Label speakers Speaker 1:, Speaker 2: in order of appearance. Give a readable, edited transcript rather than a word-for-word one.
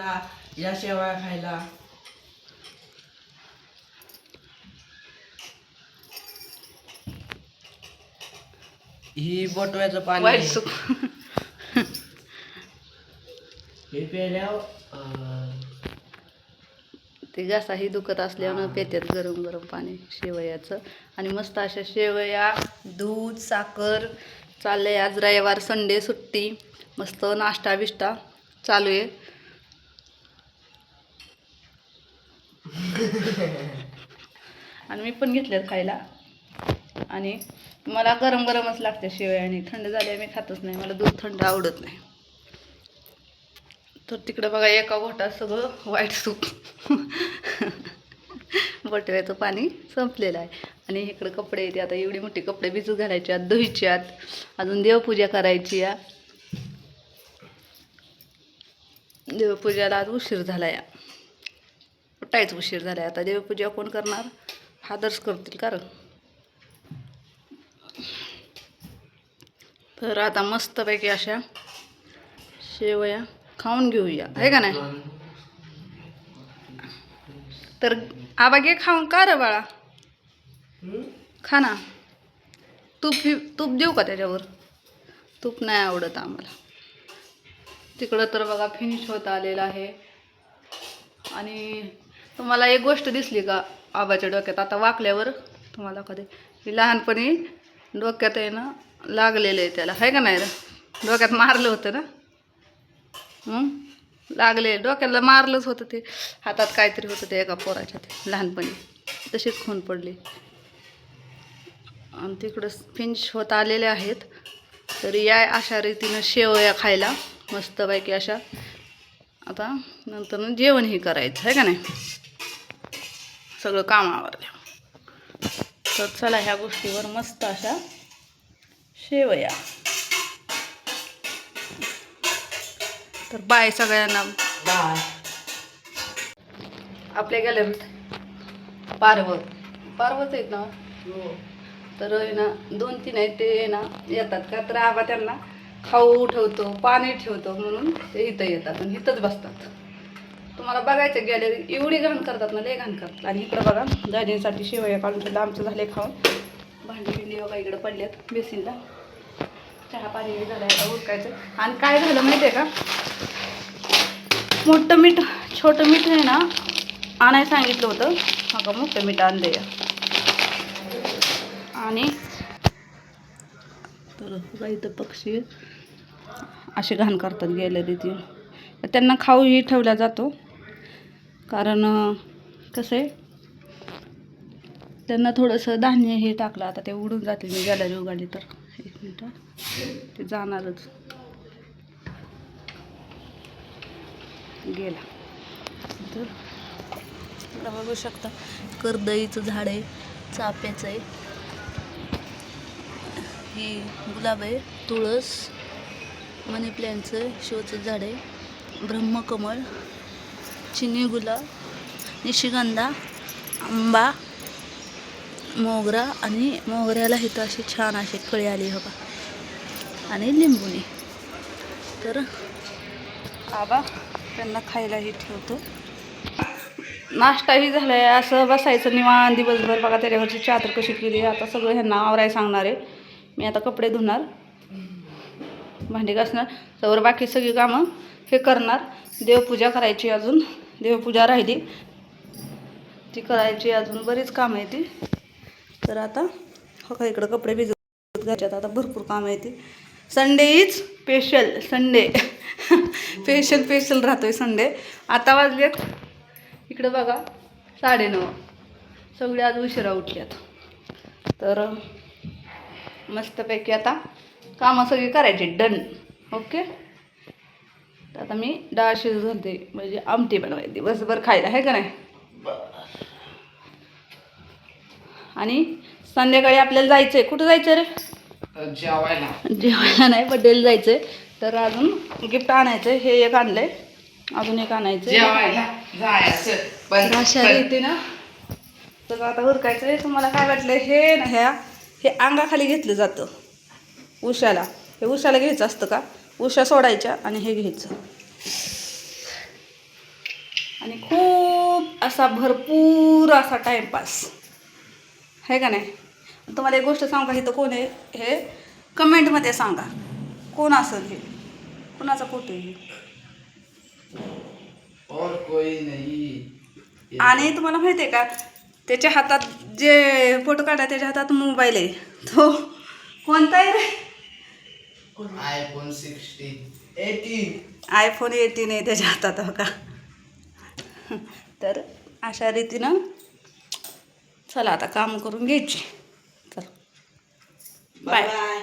Speaker 1: सगळ्यांना या शेवया खायला. ही बोटव्याचं पाणी
Speaker 2: वाईट
Speaker 1: आहे.
Speaker 2: सूप.
Speaker 1: हे प्यायल्यावर
Speaker 2: ते घासाही दुखत असल्यानं पेत्यात गरम गरम पाणी शेवयाचं. आणि मस्त अशा शेवया, दूध, साखर चाललंय. आज रविवार, संडे सुट्टी, मस्त नाश्ता बिष्टा चालू आहे. आणि मी पण घेतल्यात खायला. आणि मला गरम गरमच लागते शेवया, आणि थंड झाल्या मी खातच नाही, मला दूध थंड आवडत नाही. तर तिकडे बघा एका घोटात सगळं वाईट सूप. बटव्याचं पाणी संपलेलं आहे. आणि इकडे कपडे येते, आता एवढी मोठी कपडे भिजू घालायचे आहेत, धुयचे आहेत, अजून देवपूजा करायची आहे. देवपूजाला आज उशीर झाला या, उठायच उशीर झाला. आता देवपूजा कोण करणार? फादर्स करतील कारण. तर आता मस्तपैकी अशा शेवया खाऊन घेऊया, आहे का नाही? तर आबा घे खाऊन. का रे बाळा, खा ना. तूप देऊ का त्याच्यावर? तूप नाही आवडत आम्हाला. तिकडं तर बघा फिनिश होत आलेलं आहे. आणि तुम्हाला एक गोष्ट दिसली का आबाच्या डोक्यात? आता वाकल्यावर तुम्हाला कधी लहानपणी डोक्यात आहे ना लागलेलं आहे त्याला, आहे का नाही? डोक्यात मारलं होतं ना, लागले डोक्याला मारलंच होतं. ते हातात काहीतरी होतं ते एका पोराच्या, ते लहानपणी तशीच खून पडली. आणि तिकडं फिनिश होत आलेले आहेत. तर या अशा रीतीनं शेवया खायला मस्तपैकी अशा. आता नंतर जेवणही करायचं, आहे का नाही? सगळं कामावर. तर चला ह्या गोष्टीवर मस्त अशा शेवया. तर बाय सगळ्यांना.
Speaker 1: बाय.
Speaker 2: आपल्या गॅलरीत पार्वत आहेत ना, तर आहे ना 2-3 आहेत ते ना येतात का, तर आबा त्यांना खाऊ ठेवतो, पाणी ठेवतो, म्हणून ते इथं येतात आणि इथंच बसतात. तुम्हाला बघायचं गॅलरी एवढी घाण करतात ना, लय घाण करतात. आणि इकडं बघा दाजींसाठी शेवया काढून ठेवलं, आमचं झाले खाऊन. भांडी बिंडी बघा इकडं पडल्यात बेसिनला. चहा पाणी झालं आता उरकायचं. आणि काय झालं माहिती आहे का, मोठं मीठ छोटं मीठ आहे ना आणायला सांगितलं होतं. हा का मोठं मीठ आणलंय. आणि तर बघा इथं पक्षी असे घाण करतात गॅलरीत. त्यांना खाऊही ठेवला जातो, कारण कसं आहे त्यांना थोडंसं धान्य हे टाकलं. आता ते उडून जातील, मी गॅलरी उघडली तर. 1 मिनिट, ते जाणारच गेला. तर तुला बघू शकता करदईचं झाड आहे, चाफ्याचं आहे, ही गुलाब आहे, तुळस, मनी प्लॅनचं शोचं झाड आहे, ब्रह्मकमळ, चिनी गुलाब, निशिगंधा, आंबा, मोगरा. आणि मोगऱ्याला इथं अशी छान अशी कळी आली हवा, आणि लिंबुनी. तर आबा त्यांना खायलाही ठेवतो. नाश्ताही झाला आहे. असं बसायचं निवांत दिवसभर. बघा त्याच्यावरची चादर कशी केली. आता सगळं ह्यांना आवरायला सांगणार आहे मी. आता कपडे धुणार, भांडी घासणार, त्यावर बाकी सगळी कामं हे करणार. देवपूजा करायची, अजून देवपूजा राहिली ती करायची, अजून बरीच कामं आहे ती. तर आता हो का इकडं कपडे भिजत घालतात. आता भरपूर कामं आहे ती. Sunday is special. Sunday special राहतोय संडे. आता वाजलेत इकडं बघा 9:30. सगळे आज उशिरा उठल्यात. तर मस्तपैकी आता कामं सगळी करायची डन. ओके. तर आता मी डाळ शिजत घालते, म्हणजे आमटी बनवायची दिवसभर खायला, आहे का नाही? आणि संध्याकाळी आपल्याला जायचं आहे. कुठं जायचं रे? जेवायला नाही, बड्डेला जायचं आहे. तर अजून गिफ्ट आणायचं आहे. हे एक आणलं आहे, अजून एक आणायचं आहे. अशा रीतीनं सगळं आता उरकायचं आहे. तुम्हाला काय वाटलं? हे ना हे अंगाखाली घेतलं जातं उशाला. हे उशाला घ्यायचं असतं का? उशा सोडायच्या आणि हे घ्यायचं. आणि खूप असा भरपूर असा टाईमपास आहे का नाही. तुम्हाला एक गोष्ट सांगू का, इथं कोण आहे हे कमेंटमध्ये सांगा, कोण असेल हे, कोणाचा फोटो आहे हे.
Speaker 1: और कोई नहीं.
Speaker 2: आणि तुम्हाला माहिती आहे का, त्याच्या हातात जे फोटो काढा त्याच्या हातात मोबाईल आहे, तो कोणता आहे रे?
Speaker 1: iPhone 18.
Speaker 2: iPhone 18 आहे त्याच्या हातात हो का. तर अशा रीतीनं चला आता काम करून घ्यायची. चला बाय.
Speaker 1: बाय.